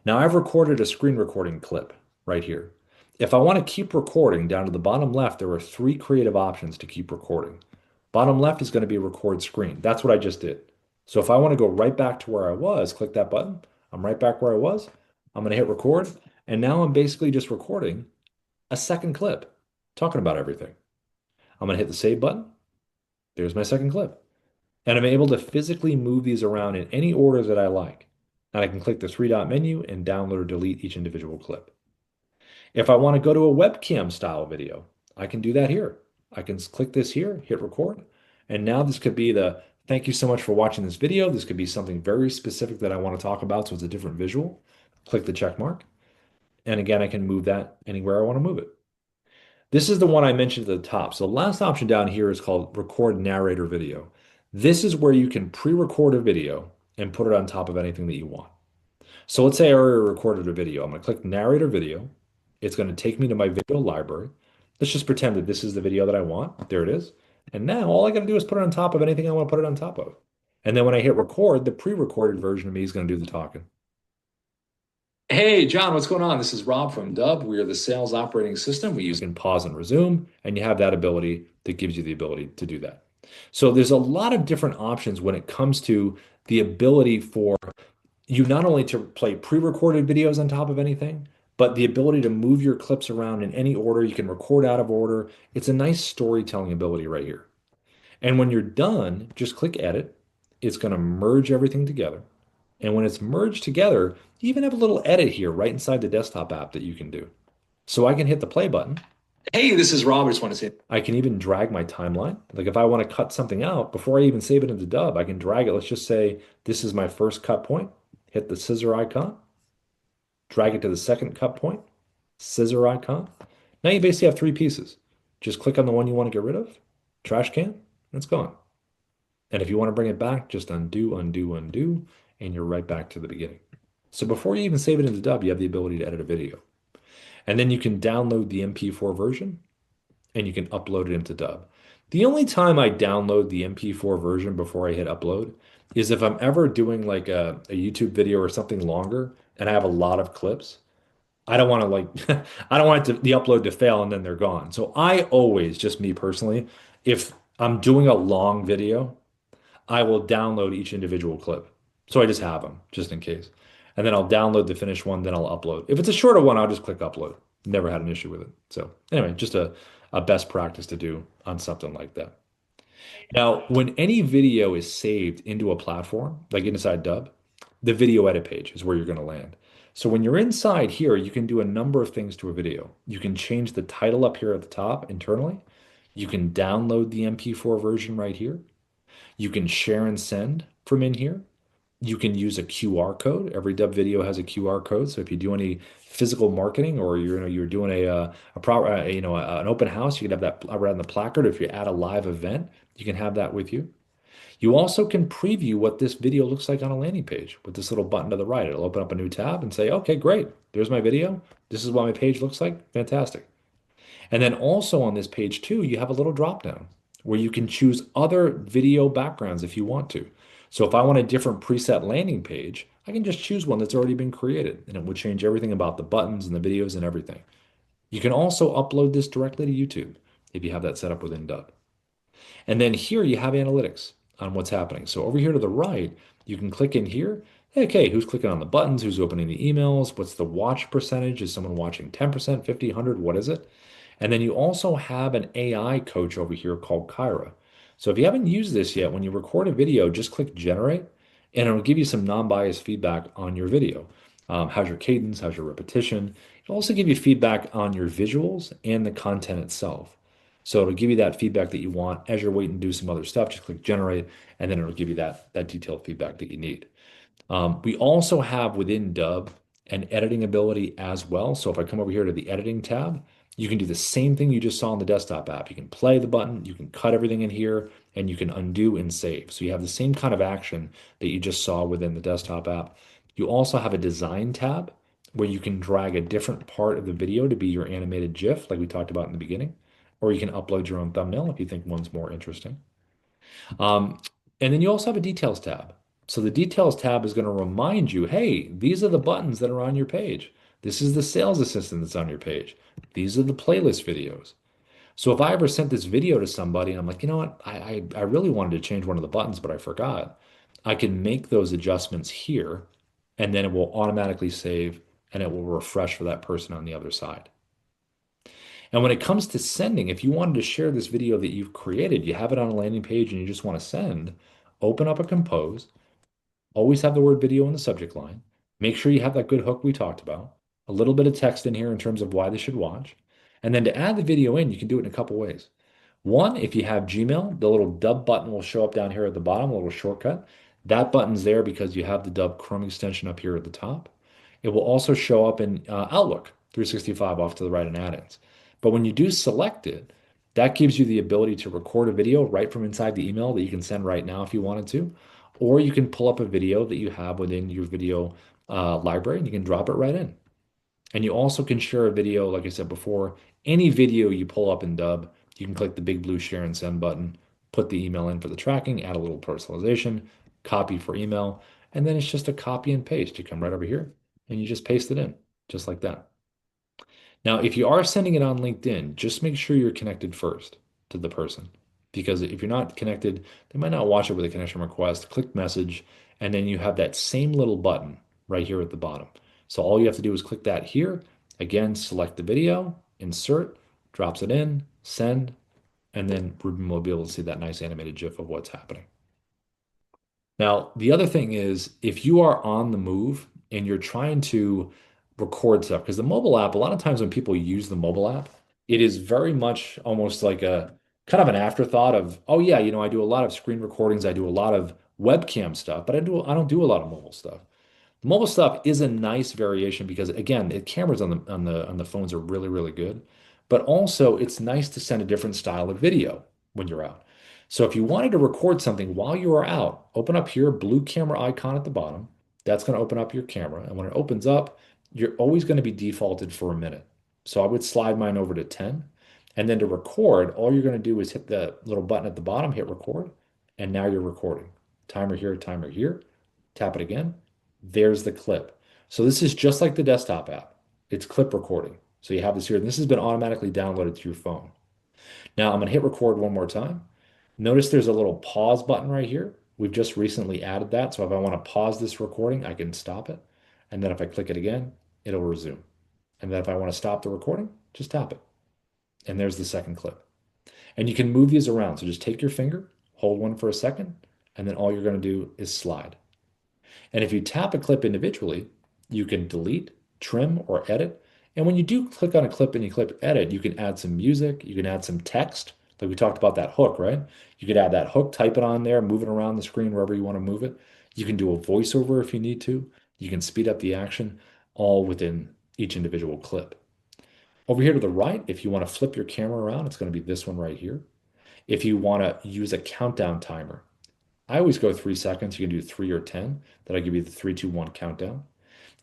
Now I've recorded a screen recording clip right here. If I want to keep recording, down to the bottom left, there are 3 creative options to keep recording. Bottom left is going to be record screen. That's what I just did. So if I want to go right back to where I was, click that button. I'm right back where I was. I'm going to hit record. And now I'm basically just recording a second clip, talking about everything. I'm going to hit the save button. There's my second clip. And I'm able to physically move these around in any order that I like. And I can click the 3-dot menu and download or delete each individual clip. If I want to go to a webcam style video, I can do that here. I can click this here, hit record. And now this could be the thank you so much for watching this video. This could be something very specific that I want to talk about. So it's a different visual. Click the check mark. And again, I can move that anywhere I want to move it. This is the one I mentioned at the top. So the last option down here is called record narrator video. This is where you can pre-record a video and put it on top of anything that you want. So let's say I already recorded a video. I'm going to click narrator video. It's going to take me to my video library. Let's just pretend that this is the video that I want. There it is. And now all I got to do is put it on top of anything I want to put it on top of. And then when I hit record, the pre-recorded version of me is going to do the talking. Hey, John, what's going on? This is Rob from Dubb. We are the sales operating system. We use can pause and resume, and you have that ability that gives you the ability to do that. So there's a lot of different options when it comes to the ability for you not only to play pre-recorded videos on top of anything, but the ability to move your clips around in any order. You can record out of order. It's a nice storytelling ability right here. And when you're done, just click edit. It's going to merge everything together. And when it's merged together, you even have a little edit here right inside the desktop app that you can do. So I can hit the play button. Hey, this is Rob. I just want to say I can even drag my timeline. Like if I want to cut something out before I even save it into Dubb, I can drag it. Let's just say this is my first cut point. Hit the scissor icon, drag it to the second cut point, scissor icon. Now you basically have 3 pieces. Just click on the one you want to get rid of, trash can, and it's gone. And if you want to bring it back, just undo, undo, undo, and you're right back to the beginning. So before you even save it into Dubb, you have the ability to edit a video. And then you can download the MP4 version and you can upload it into Dubb. The only time I download the MP4 version before I hit upload is if I'm ever doing like a YouTube video or something longer and I have a lot of clips. I don't want to like I don't want the upload to fail and then they're gone. So I always, just me personally, if I'm doing a long video, I will download each individual clip. So I just have them just in case. And then I'll download the finished one, then I'll upload. If it's a shorter one, I'll just click upload. Never had an issue with it. So anyway, just a best practice to do on something like that. Now, when any video is saved into a platform, like inside Dubb, the video edit page is where you're going to land. So when you're inside here, you can do a number of things to a video. You can change the title up here at the top internally. You can download the MP4 version right here. You can share and send from in here. You can use a QR code. Every Dubb video has a QR code. So if you do any physical marketing or you're doing an open house, you can have that around the placard. If you add a live event, you can have that with you. You also can preview what this video looks like on a landing page with this little button to the right. It'll open up a new tab and say, okay, great. There's my video. This is what my page looks like. Fantastic. And then also on this page too, you have a little drop down where you can choose other video backgrounds if you want to. So if I want a different preset landing page, I can just choose one that's already been created and it would change everything about the buttons and the videos and everything. You can also upload this directly to YouTube if you have that set up within Dubb. And then here you have analytics on what's happening. So over here to the right, you can click in here. Okay, who's clicking on the buttons? Who's opening the emails? What's the watch percentage? Is someone watching 10%, 50, 100? What is it? And then you also have an AI coach over here called Kyra. So if you haven't used this yet, when you record a video, just click generate and it'll give you some non-biased feedback on your video. How's your cadence? How's your repetition? It'll also give you feedback on your visuals and the content itself. So it'll give you that feedback that you want as you're waiting to do some other stuff. Just click generate, and then it'll give you that detailed feedback that you need. We also have within Dubb an editing ability as well. So if I come over here to the editing tab, you can do the same thing you just saw on the desktop app. You can play the button, you can cut everything in here, and you can undo and save. So you have the same kind of action that you just saw within the desktop app. You also have a design tab where you can drag a different part of the video to be your animated GIF, like we talked about in the beginning, or you can upload your own thumbnail if you think one's more interesting. Um, and then you also have a details tab. So the details tab is going to remind you, hey, these are the buttons that are on your page. This is the sales assistant that's on your page. These are the playlist videos. So if I ever sent this video to somebody and I'm like, you know what, I really wanted to change one of the buttons, but I forgot. I can make those adjustments here, and then it will automatically save and it will refresh for that person on the other side. And when it comes to sending, if you wanted to share this video that you've created, you have it on a landing page and you just want to send, open up a compose, always have the word video in the subject line. Make sure you have that good hook we talked about, a little bit of text in here in terms of why they should watch. And then to add the video in, you can do it in a couple ways. One, if you have Gmail, the little Dubb button will show up down here at the bottom, a little shortcut. That button's there because you have the Dubb Chrome extension up here at the top. It will also show up in Outlook 365 off to the right in add-ins. But when you do select it, that gives you the ability to record a video right from inside the email that you can send right now if you wanted to. Or you can pull up a video that you have within your video library and you can drop it right in. And you also can share a video, like I said before, any video you pull up in Dubb, you can click the big blue share and send button, put the email in for the tracking, add a little personalization, copy for email, and then it's just a copy and paste. You come right over here and you just paste it in, just like that. Now, if you are sending it on LinkedIn, just make sure you're connected first to the person. Because if you're not connected, they might not watch it with a connection request. Click message, and then you have that same little button right here at the bottom. So all you have to do is click that here. Again, select the video, insert, drops it in, send, and then Ruben will be able to see that nice animated GIF of what's happening. Now, the other thing is if you are on the move and you're trying to record stuff, because the mobile app, a lot of times when people use the mobile app, it is very much almost like a kind of an afterthought of, oh yeah, I do a lot of screen recordings, I do a lot of webcam stuff, but I don't do a lot of mobile stuff. The mobile stuff is a nice variation because again, the cameras on the phones are really, really good, but also it's nice to send a different style of video when you're out. So if you wanted to record something while you are out, open up here, blue camera icon at the bottom. That's going to open up your camera. And when it opens up, you're always going to be defaulted for a minute. So I would slide mine over to 10. And then to record, all you're going to do is hit the little button at the bottom, hit record, and now you're recording. Timer here, tap it again. There's the clip. So this is just like the desktop app. It's clip recording. So you have this here, and this has been automatically downloaded to your phone. Now I'm going to hit record one more time. Notice there's a little pause button right here. We've just recently added that. So if I want to pause this recording, I can stop it. And then if I click it again, it'll resume. And then if I want to stop the recording, just tap it. And there's the second clip. And you can move these around. So just take your finger, hold one for a second, and then all you're going to do is slide. And if you tap a clip individually, you can delete, trim, or edit. And when you do click on a clip and you click edit, you can add some music, you can add some text. Like we talked about that hook, right? You could add that hook, type it on there, move it around the screen wherever you want to move it. You can do a voiceover if you need to. You can speed up the action, all within each individual clip. Over here to the right, if you want to flip your camera around, it's going to be this one right here. If you want to use a countdown timer, I always go 3 seconds. You can do 3 or 10. That'll give you the 3, 2, 1 countdown.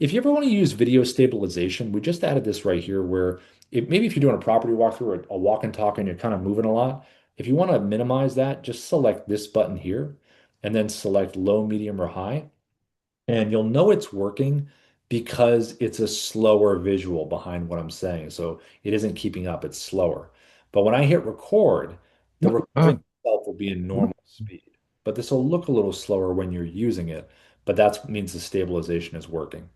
If you ever want to use video stabilization, we just added this right here where maybe if you're doing a property walkthrough or a walk and talk and you're kind of moving a lot, if you want to minimize that, just select this button here and then select low, medium, or high. And you'll know it's working because it's a slower visual behind what I'm saying. So it isn't keeping up, it's slower. But when I hit record, the recording itself will be in normal speed. But this will look a little slower when you're using it, but that means the stabilization is working.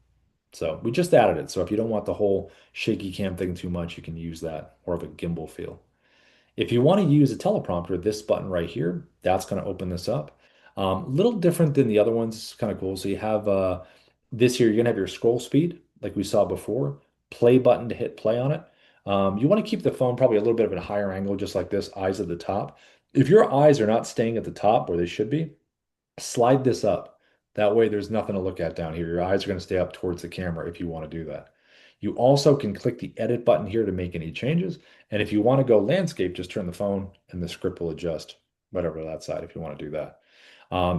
So we just added it. So if you don't want the whole shaky cam thing too much, you can use that more of a gimbal feel. If you want to use a teleprompter, this button right here, that's going to open this up. Little different than the other ones. It's kind of cool. So you have this here, you're going to have your scroll speed like we saw before, play button to hit play on it. You want to keep the phone probably a little bit of a higher angle, just like this, eyes at the top. If your eyes are not staying at the top where they should be, slide this up. That way there's nothing to look at down here. Your eyes are going to stay up towards the camera if you want to do that. You also can click the edit button here to make any changes. And if you want to go landscape, just turn the phone and the script will adjust whatever that side if you want to do that.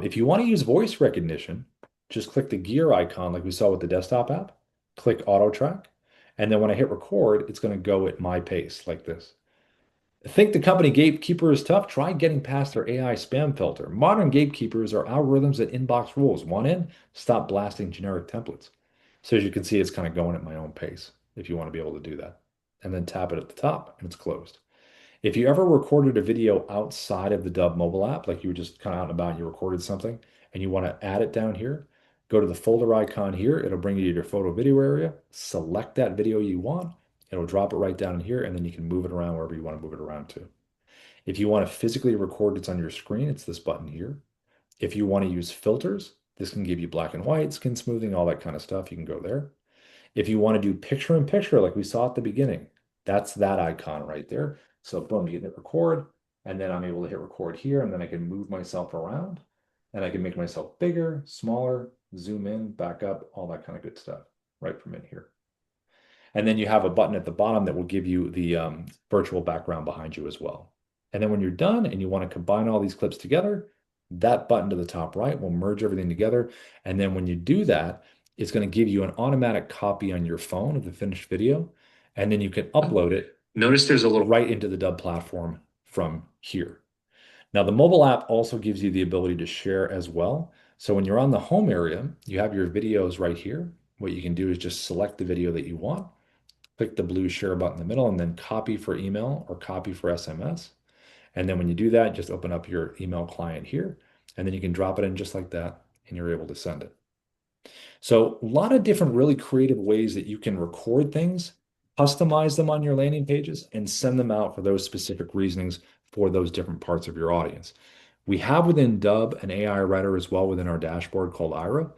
If you want to use voice recognition, just click the gear icon like we saw with the desktop app, click auto track. And then when I hit record, it's going to go at my pace like this. Think the company gatekeeper is tough? Try getting past their AI spam filter. Modern gatekeepers are algorithms that inbox rules. Want in? Stop blasting generic templates. So as you can see, it's kind of going at my own pace if you want to be able to do that. And then tap it at the top and it's closed. If you ever recorded a video outside of the Dubb mobile app, like you were just kind of out and about and you recorded something and you want to add it down here, go to the folder icon here. It'll bring you to your photo video area. Select that video you want. It'll drop it right down in here and then you can move it around wherever you want to move it around to. If you want to physically record it's on your screen, it's this button here. If you want to use filters, this can give you black and white, skin smoothing, all that kind of stuff. You can go there. If you want to do picture in picture like we saw at the beginning, that's that icon right there. So boom, you can hit record, and then I'm able to hit record here, and then I can move myself around, and I can make myself bigger, smaller, zoom in, back up, all that kind of good stuff right from in here. And then you have a button at the bottom that will give you the virtual background behind you as well. And then when you're done and you want to combine all these clips together, that button to the top right will merge everything together. And then when you do that, it's going to give you an automatic copy on your phone of the finished video. And then you can upload it. Notice there's a little right into the Dubb platform from here. Now, the mobile app also gives you the ability to share as well. So when you're on the home area, you have your videos right here. What you can do is just select the video that you want, click the blue share button in the middle, and then copy for email or copy for SMS. And then when you do that, just open up your email client here, and then you can drop it in just like that, and you're able to send it. So a lot of different really creative ways that you can record things, customize them on your landing pages, and send them out for those specific reasonings for those different parts of your audience. We have within Dubb an AI writer as well within our dashboard called Ira.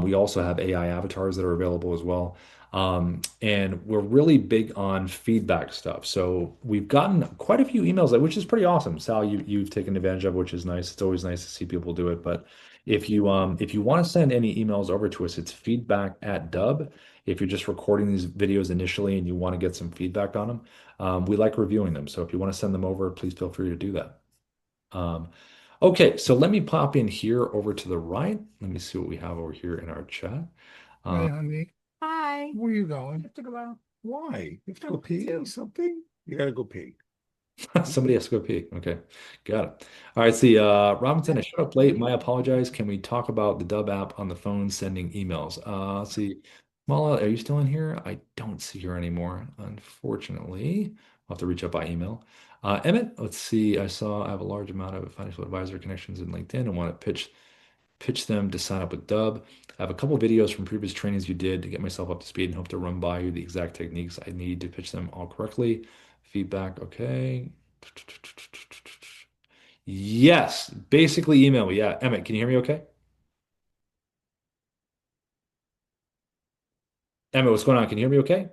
We also have AI avatars that are available as well. And we're really big on feedback stuff. So we've gotten quite a few emails, which is pretty awesome. Sal, you've taken advantage of, which is nice. It's always nice to see people do it. But if you want to send any emails over to us, it's feedback@Dubb. If you're just recording these videos initially and you want to get some feedback on them, we like reviewing them. So if you want to send them over, please feel free to do that. Okay, so let me pop in here over to the right. Let me see what we have over here in our chat. Hey, honey, Hi. where you going? I have to go out. Why? You have to I go want pee to. something? You gotta go pee. Somebody has to go pee. Okay, got it. All right, see, Robinson, I showed up late. My apologize. Can we talk about the Dubb app on the phone sending emails? Let's see. Mala, are you still in here? I don't see her anymore, unfortunately. I'll have to reach out by email. Emmett, let's see. I have a large amount of financial advisor connections in LinkedIn and want to pitch them to sign up with Dubb. I have a couple videos from previous trainings you did to get myself up to speed and hope to run by you the exact techniques I need to pitch them all correctly. Feedback, okay. Yes, basically email me. Yeah, Emmett, can you hear me okay? Emmett, what's going on? Can you hear me okay?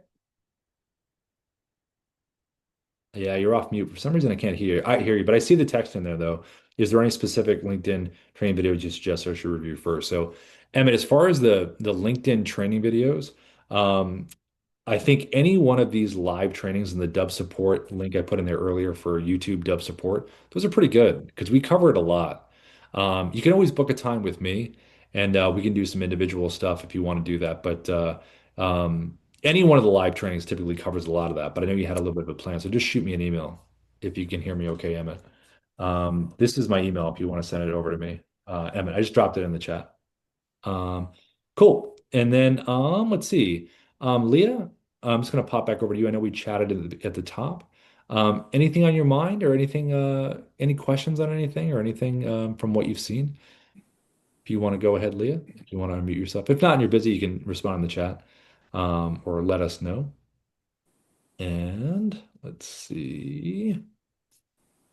Yeah, you're off mute. For some reason, I can't hear you. I hear you, but I see the text in there though. Is there any specific LinkedIn training video you suggest I should review first? So, Emmett, as far as the LinkedIn training videos, um, I think any one of these live trainings and the Dub support link I put in there earlier for YouTube Dub support, those are pretty good because we cover it a lot. You can always book a time with me and we can do some individual stuff if you want to do that. But any one of the live trainings typically covers a lot of that. But I know you had a little bit of a plan, so just shoot me an email if you can hear me okay, Emmett. This is my email if you want to send it over to me. Emmett, I just dropped it in the chat. Um, cool. And then let's see. Leah, I'm just gonna pop back over to you. I know we chatted at the top. Anything on your mind or anything, any questions on anything or anything from what you've seen? If you want to go ahead, Leah, if you want to unmute yourself. If not and you're busy, you can respond in the chat or let us know. And let's see.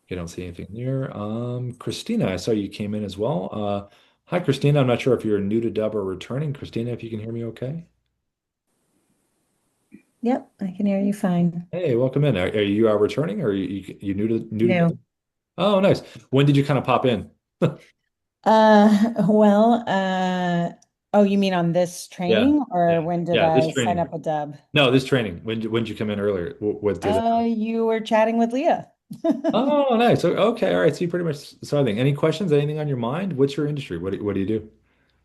I don't see anything there. Christina, I saw you came in as well. Hi, Christina. I'm not sure if you're new to Dub or returning. Christina, if you can hear me okay. Yep, I can hear you fine. Hey, welcome in. Are you returning or are you new to No. Dub? Oh, nice. When did you kind of pop in? Well, oh, you mean on this Yeah, training yeah, or when did yeah. This I sign training. up a dub? No, this training. When did you come in earlier? What is it? You were chatting with Leah. Oh, nice. Okay, all right. So you pretty much saw everything. Any questions? Anything on your mind? What's your industry? What do you do?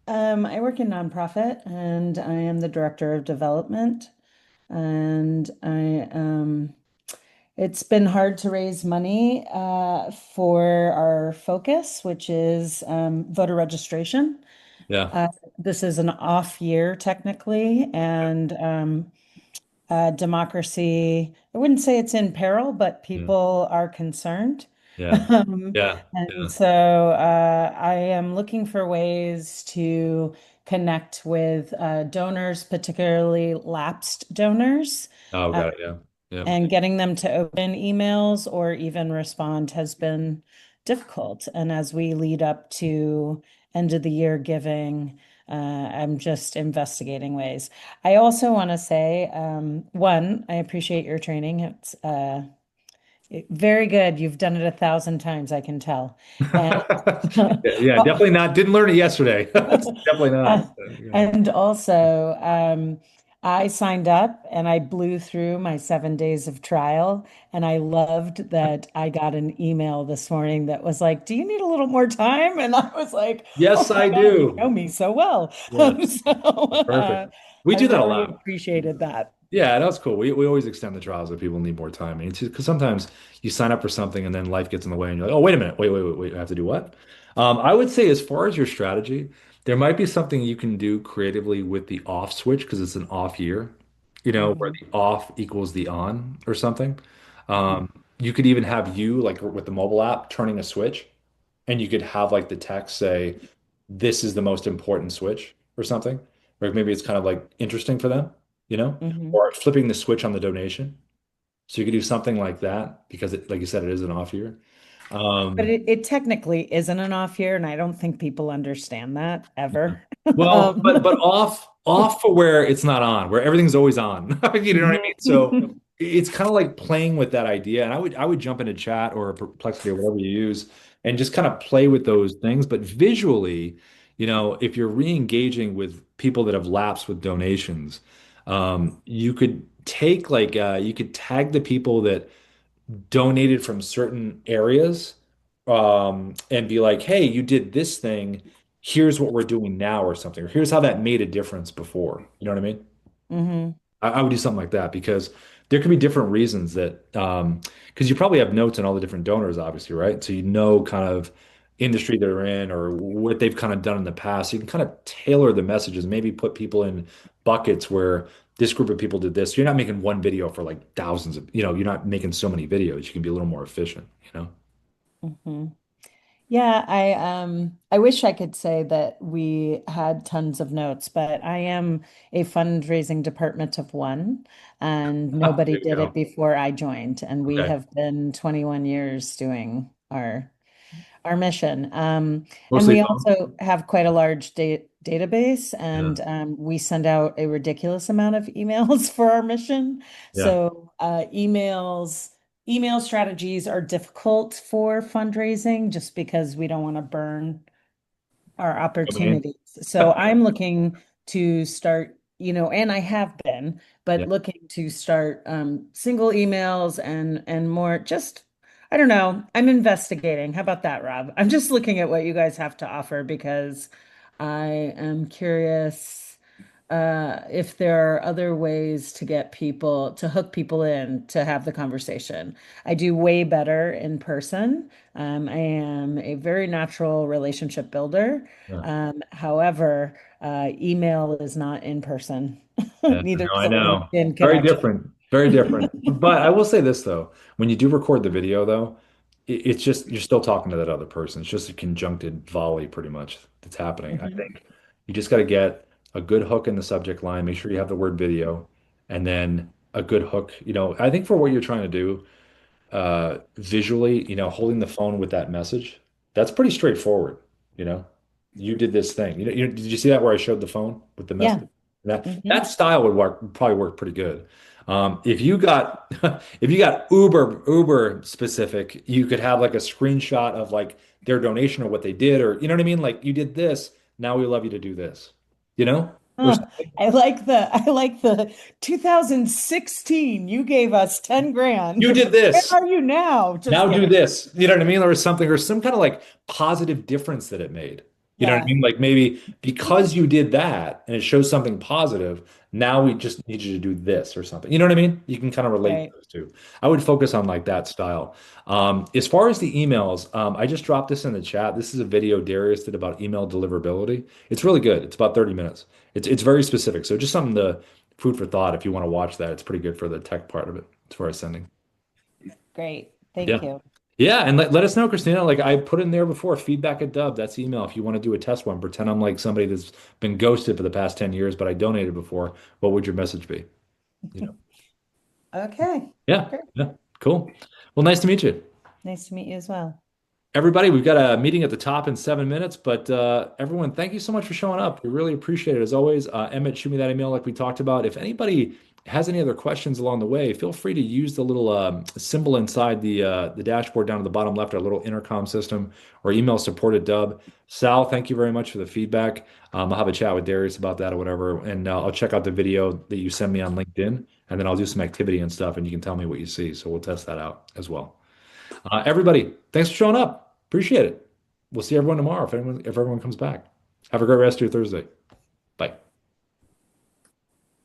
I work in nonprofit and I am the director of development. And it's been hard to raise money for our focus, which is voter registration. Yeah. Uh, this is an off year technically, and democracy, I wouldn't say it's in peril, but Yeah. people are concerned. Yeah. Um, Yeah. and Yeah. so I am looking for ways to connect with donors, particularly lapsed donors. Oh, uh, got it. Yeah. Yeah. and getting them to open emails or even respond has been difficult. And as we lead up to end of the year giving, I'm just investigating ways. I also want to say, one, I appreciate your training. It's very good. You've done it 1,000 times, I can tell. And Yeah, yeah, definitely not. Didn't learn it yesterday. Definitely not. Uh, Yeah. And also, I signed up and I blew through my 7 days of trial. And I loved that I got an email this morning that was like, "Do you need a little more time?" And I was like, "Oh Yes, my I God, you know do. me so well." Yeah, So perfect. We I do that a really lot. appreciated that. Yeah, that's cool. We always extend the trials if people need more time. And it's because sometimes you sign up for something and then life gets in the way and you're like, oh, wait a minute. Wait. I have to do what? I would say as far as your strategy, there might be something you can do creatively with the off switch because it's an off year, where Mhm, the off equals the on or something. You could even have you like with the mobile app turning a switch and you could have like the text say, this is the most important switch or something. Or maybe it's kind of like interesting for them, mhm. or flipping the switch on the donation. So you could do something like that because like you said, it is an off year. But Um, it technically isn't an off year, and I don't think people understand that ever. Well, Um, but off for where it's not on, where everything's always on. You know what I mean? So mhm. it's kind of like playing with that idea. And I would jump into chat or Perplexity or whatever you use and just kind of play with those things. But visually, if you're re-engaging with people that have lapsed with donations, you could take like you could tag the people that donated from certain areas and be like, hey, you did this thing. Here's what we're doing now, or something. Or here's how that made a difference before. You know what I mean? Mhm. I would do something like that because there could be different reasons that, because you probably have notes on all the different donors, obviously, right? So kind of industry they're in or what they've kind of done in the past. You can kind of tailor the messages, maybe put people in buckets where this group of people did this. You're not making one video for like thousands of, you're not making so many videos. You can be a little more efficient, you know? Mhm. Yeah, I wish I could say that we had tons of notes, but I am a fundraising department of one, and nobody There you did it go. before I joined, and we Okay. have been 21 years doing our mission. And Mostly we phone. also have quite a large database, Yeah. and we send out a ridiculous amount of emails for our mission. Yeah. So email strategies are difficult for fundraising just because we don't want to burn our Coming in. opportunities. So I'm looking to start, and I have been, Yeah. but looking to start single emails and more just, I don't know. I'm investigating. How about that, Rob? I'm just looking at what you guys have to offer because I am curious if there are other ways to get people to hook people in to have the conversation. I do way better in person. I am a very natural relationship builder. Yeah. However, email is not in person. Yeah, Neither no, is I a know. LinkedIn Very connection. different. Very different. But I will say this though, when you do record the video though, it's just you're still talking to that other person. It's just a conjuncted volley pretty much that's happening. I Mhm. think you just got to get a good hook in the subject line, make sure you have the word video, and then a good hook. I think for what you're trying to do, visually, holding the phone with that message, that's pretty straightforward. You know, you did this thing. Did you see that where I showed the phone with the Yeah. message? That Mhm. style would probably work pretty good. If you got if you got uber specific, you could have like a screenshot of like their donation or what they did, or you know what I mean? Like you did this, now we love you to do this, you know? Or Oh, I like the 2016. You gave us 10 grand. you did Where this. are you now? Just Now do kidding. this. You know what I mean? Or something, or some kind of like positive difference that it made. You know what I Yeah, mean? Like maybe because you did that and it shows something positive, now we just need you to do this or something. You know what I mean? You can kind of relate right. those two. I would focus on like that style. As far as the emails, I just dropped this in the chat. This is a video Darius did about email deliverability. It's really good. It's about 30 minutes. It's very specific. So just something to food for thought if you want to watch that. It's pretty good for the tech part of it as far as sending. Great. Thank Yeah. you. Yeah, and let us know, Christina. Like I put in there before, feedback at Dubb. That's email. If you want to do a test one, pretend I'm like somebody that's been ghosted for the past 10 years, but I donated before. What would your message be? You know? Okay. Yeah, Great. yeah, cool. Well, nice to meet you. Nice to meet you as well. Everybody, we've got a meeting at the top in 7 minutes, but everyone, thank you so much for showing up. We really appreciate it as always. Emmett, shoot me that email like we talked about. If anybody has any other questions along the way, feel free to use the little symbol inside the dashboard down at the bottom left, our little intercom system, or email support at Dubb. Sal, thank you very much for the feedback. I'll have a chat with Darius about that or whatever, and I'll check out the video that you send me on LinkedIn, and then I'll do some activity and stuff, and you can tell me what you see. So we'll test that out as well. Everybody, thanks for showing up. Appreciate it. We'll see everyone tomorrow if everyone comes back. Have a great rest of your Thursday.